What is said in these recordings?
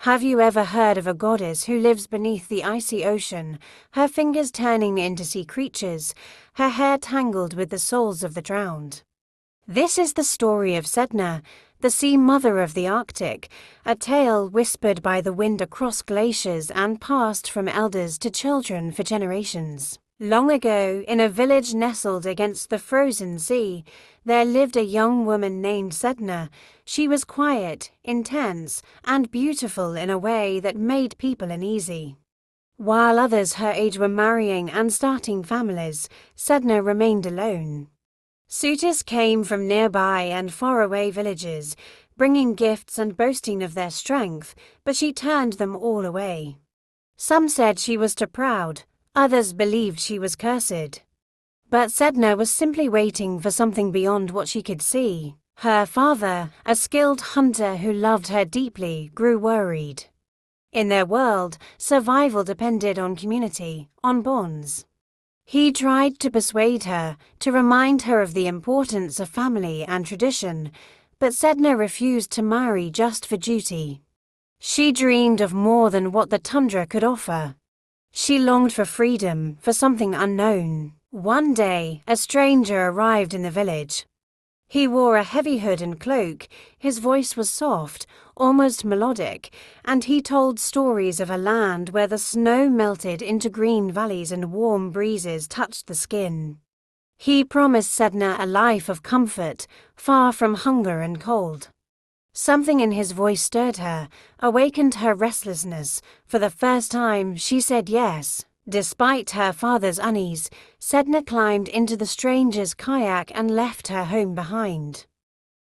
Have you ever heard of a goddess who lives beneath the icy ocean, her fingers turning into sea creatures, her hair tangled with the souls of the drowned? This is the story of Sedna, the sea mother of the Arctic, a tale whispered by the wind across glaciers and passed from elders to children for generations. Long ago, in a village nestled against the frozen sea, there lived a young woman named Sedna. She was quiet, intense, and beautiful in a way that made people uneasy. While others her age were marrying and starting families, Sedna remained alone. Suitors came from nearby and faraway villages, bringing gifts and boasting of their strength, but she turned them all away. Some said she was too proud, others believed she was cursed. But Sedna was simply waiting for something beyond what she could see. Her father, a skilled hunter who loved her deeply, grew worried. In their world, survival depended on community, on bonds. He tried to persuade her, to remind her of the importance of family and tradition, but Sedna refused to marry just for duty. She dreamed of more than what the tundra could offer. She longed for freedom, for something unknown. One day, a stranger arrived in the village. He wore a heavy hood and cloak, his voice was soft, almost melodic, and he told stories of a land where the snow melted into green valleys and warm breezes touched the skin. He promised Sedna a life of comfort, far from hunger and cold. Something in his voice stirred her, awakened her restlessness. For the first time, she said yes. Despite her father's unease, Sedna climbed into the stranger's kayak and left her home behind.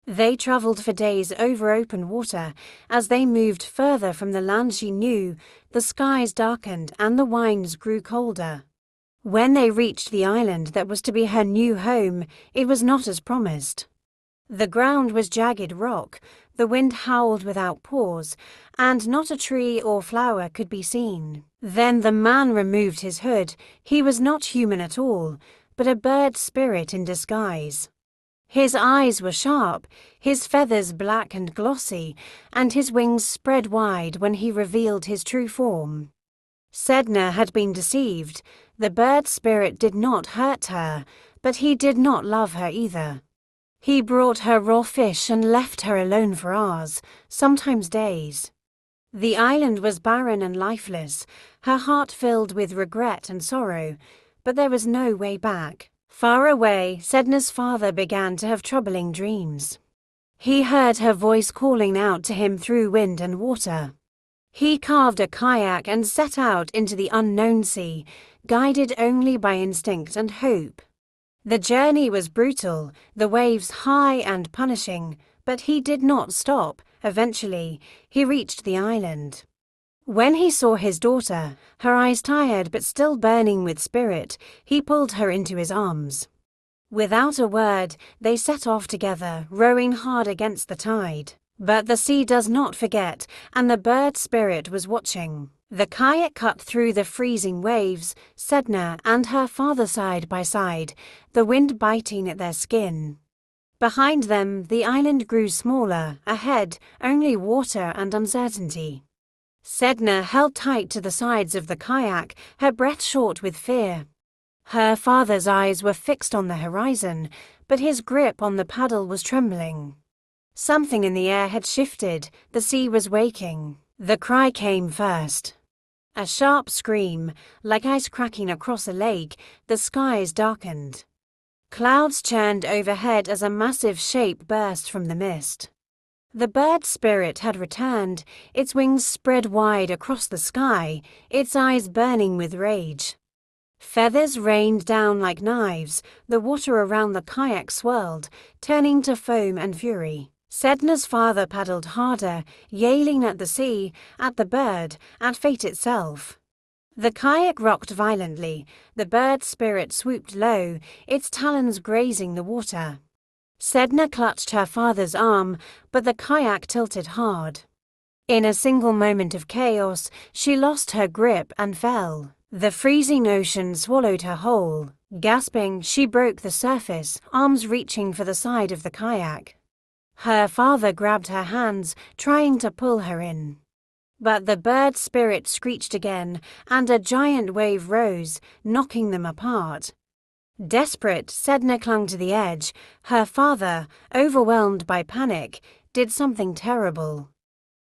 They traveled for days over open water. As they moved further from the land she knew, the skies darkened and the winds grew colder. When they reached the island that was to be her new home, it was not as promised. The ground was jagged rock, the wind howled without pause, and not a tree or flower could be seen. Then the man removed his hood. He was not human at all, but a bird spirit in disguise. His eyes were sharp, his feathers black and glossy, and his wings spread wide when he revealed his true form. Sedna had been deceived. The bird spirit did not hurt her, but he did not love her either. He brought her raw fish and left her alone for hours, sometimes days. The island was barren and lifeless, her heart filled with regret and sorrow, but there was no way back. Far away, Sedna's father began to have troubling dreams. He heard her voice calling out to him through wind and water. He carved a kayak and set out into the unknown sea, guided only by instinct and hope. The journey was brutal, the waves high and punishing, but he did not stop. Eventually, he reached the island. When he saw his daughter, her eyes tired but still burning with spirit, he pulled her into his arms. Without a word, they set off together, rowing hard against the tide. But the sea does not forget, and the bird spirit was watching. The kayak cut through the freezing waves, Sedna and her father side by side, the wind biting at their skin. Behind them, the island grew smaller, ahead, only water and uncertainty. Sedna held tight to the sides of the kayak, her breath short with fear. Her father's eyes were fixed on the horizon, but his grip on the paddle was trembling. Something in the air had shifted, the sea was waking. The cry came first. A sharp scream, like ice cracking across a lake, the skies darkened. Clouds churned overhead as a massive shape burst from the mist. The bird spirit had returned, its wings spread wide across the sky, its eyes burning with rage. Feathers rained down like knives, the water around the kayak swirled, turning to foam and fury. Sedna's father paddled harder, yelling at the sea, at the bird, at fate itself. The kayak rocked violently, the bird spirit swooped low, its talons grazing the water. Sedna clutched her father's arm, but the kayak tilted hard. In a single moment of chaos, she lost her grip and fell. The freezing ocean swallowed her whole. Gasping, she broke the surface, arms reaching for the side of the kayak. Her father grabbed her hands, trying to pull her in. But the bird spirit screeched again, and a giant wave rose, knocking them apart. Desperate, Sedna clung to the edge. Her father, overwhelmed by panic, did something terrible.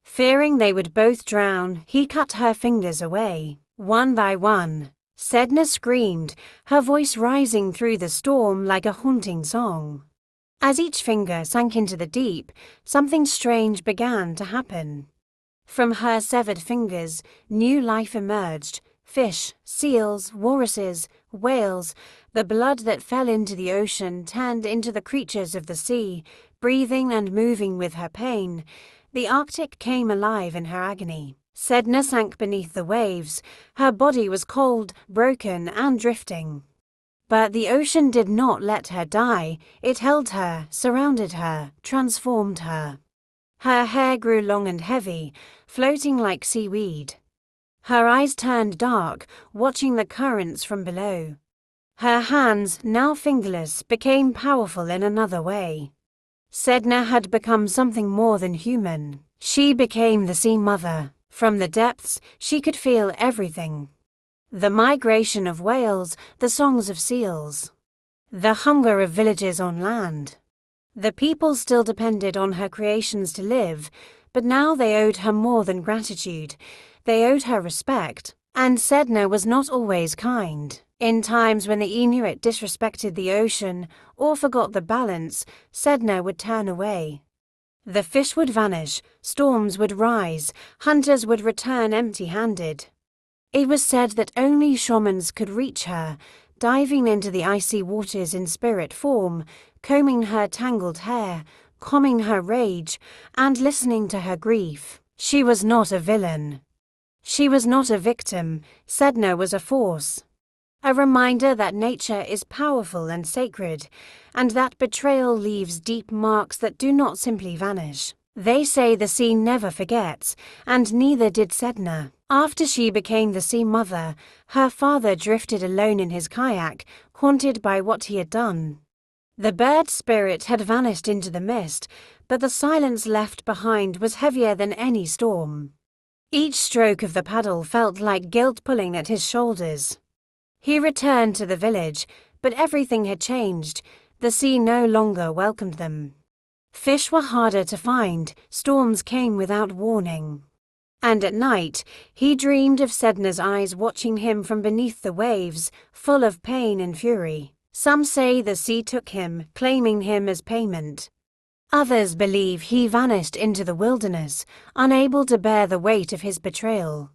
Fearing they would both drown, he cut her fingers away, one by one. Sedna screamed, her voice rising through the storm like a haunting song. As each finger sank into the deep, something strange began to happen. From her severed fingers, new life emerged. Fish, seals, walruses, whales, the blood that fell into the ocean turned into the creatures of the sea, breathing and moving with her pain. The Arctic came alive in her agony. Sedna sank beneath the waves. Her body was cold, broken, and drifting. But the ocean did not let her die. It held her, surrounded her, transformed her. Her hair grew long and heavy, floating like seaweed. Her eyes turned dark, watching the currents from below. Her hands, now fingerless, became powerful in another way. Sedna had become something more than human. She became the Sea Mother. From the depths, she could feel everything. The migration of whales, the songs of seals, the hunger of villages on land. The people still depended on her creations to live, but now they owed her more than gratitude. They owed her respect. And Sedna was not always kind. In times when the Inuit disrespected the ocean or forgot the balance, Sedna would turn away. The fish would vanish, storms would rise, hunters would return empty-handed. It was said that only shamans could reach her, diving into the icy waters in spirit form, combing her tangled hair, calming her rage, and listening to her grief. She was not a villain. She was not a victim. Sedna was a force. A reminder that nature is powerful and sacred, and that betrayal leaves deep marks that do not simply vanish. They say the sea never forgets, and neither did Sedna. After she became the Sea Mother, her father drifted alone in his kayak, haunted by what he had done. The bird spirit had vanished into the mist, but the silence left behind was heavier than any storm. Each stroke of the paddle felt like guilt pulling at his shoulders. He returned to the village, but everything had changed. The sea no longer welcomed them. Fish were harder to find, storms came without warning. And at night, he dreamed of Sedna's eyes watching him from beneath the waves, full of pain and fury. Some say the sea took him, claiming him as payment. Others believe he vanished into the wilderness, unable to bear the weight of his betrayal.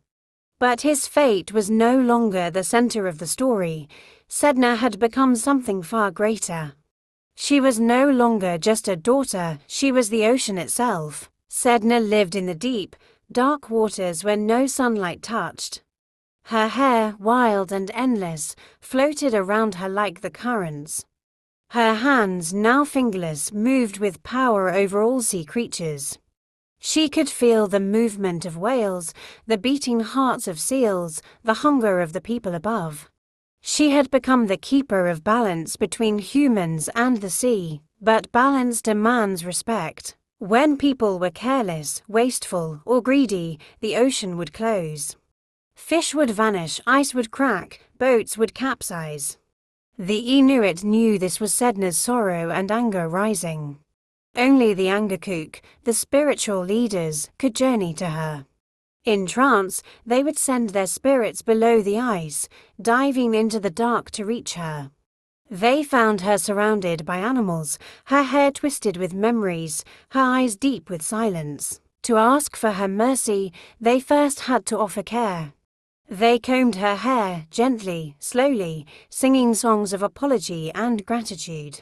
But his fate was no longer the center of the story. Sedna had become something far greater. She was no longer just a daughter, she was the ocean itself. Sedna lived in the deep, dark waters where no sunlight touched. Her hair, wild and endless, floated around her like the currents. Her hands, now fingerless, moved with power over all sea creatures. She could feel the movement of whales, the beating hearts of seals, the hunger of the people above. She had become the keeper of balance between humans and the sea, but balance demands respect. When people were careless, wasteful, or greedy, the ocean would close. Fish would vanish, ice would crack, boats would capsize. The Inuit knew this was Sedna's sorrow and anger rising. Only the Angakok, the spiritual leaders, could journey to her. In trance, they would send their spirits below the ice, diving into the dark to reach her. They found her surrounded by animals, her hair twisted with memories, her eyes deep with silence. To ask for her mercy, they first had to offer care. They combed her hair gently, slowly, singing songs of apology and gratitude.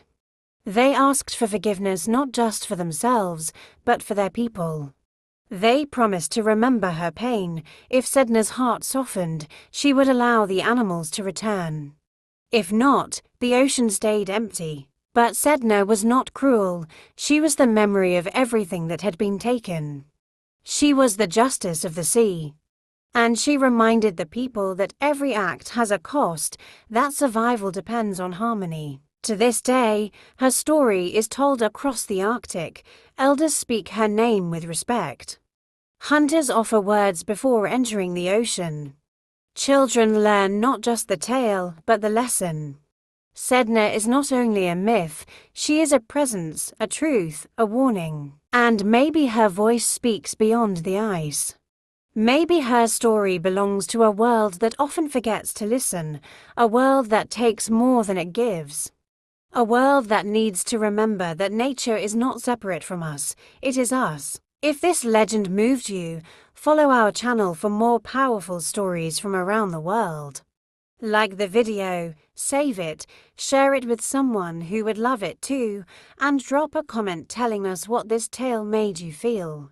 They asked for forgiveness not just for themselves, but for their people. They promised to remember her pain. If Sedna's heart softened, she would allow the animals to return. If not, the ocean stayed empty. But Sedna was not cruel. She was the memory of everything that had been taken. She was the justice of the sea. And she reminded the people that every act has a cost, that survival depends on harmony. To this day, her story is told across the Arctic. Elders speak her name with respect. Hunters offer words before entering the ocean. Children learn not just the tale, but the lesson. Sedna is not only a myth, she is a presence, a truth, a warning. And maybe her voice speaks beyond the ice. Maybe her story belongs to a world that often forgets to listen, a world that takes more than it gives. A world that needs to remember that nature is not separate from us, it is us. If this legend moved you, follow our channel for more powerful stories from around the world. Like the video, save it, share it with someone who would love it too, and drop a comment telling us what this tale made you feel.